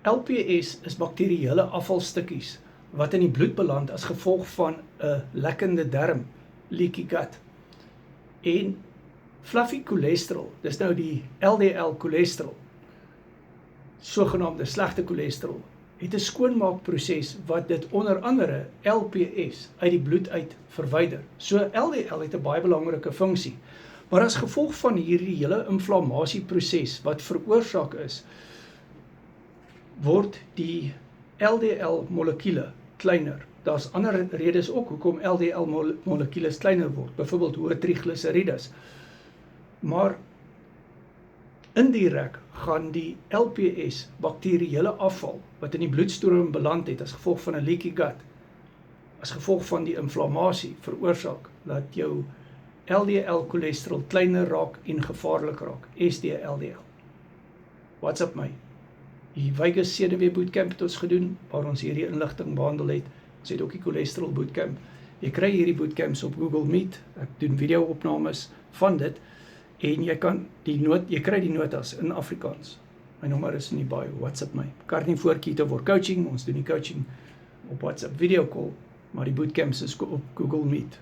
LPS is bakterieële afvalstukkies wat in die bloed beland as gevolg van 'n lekkende darm, leaky gut. En fluffy cholesterol, dis nou die LDL cholesterol, sogenaamde slegte cholesterol, het 'n skoonmaakproses wat dit onder andere LPS uit die bloed uit verwyder. So LDL het 'n baie belangrike funksie. Maar as gevolg van hierdie hele inflammasieproses wat veroorsaak is, word die LDL molekule kleiner. Daar's ander redes ook hoekom LDL molekules kleiner word, byvoorbeeld hoë trigliserides. Maar indirek gaan die LPS, bakterieële afval, wat in die bloedstroom beland het as gevolg van 'n leaky gut, as gevolg van die inflammasie veroorsaak, dat jou LDL cholesterol kleiner raak en gevaarlik raak, SDLDL. WhatsApp my. Die Vegas Senuwee Bootcamp het ons gedoen, waar ons hierdie inligting behandel het. Ons het ook die cholesterol bootcamp. Jy kry hierdie bootcamps op Google Meet. Ek doen video-opnames van dit en jy kry die notas in Afrikaans. My nommer is in die bio, WhatsApp my. Karnie Voorkiete vir coaching. Ons doen die coaching op WhatsApp video call, maar die bootcamps is op Google Meet.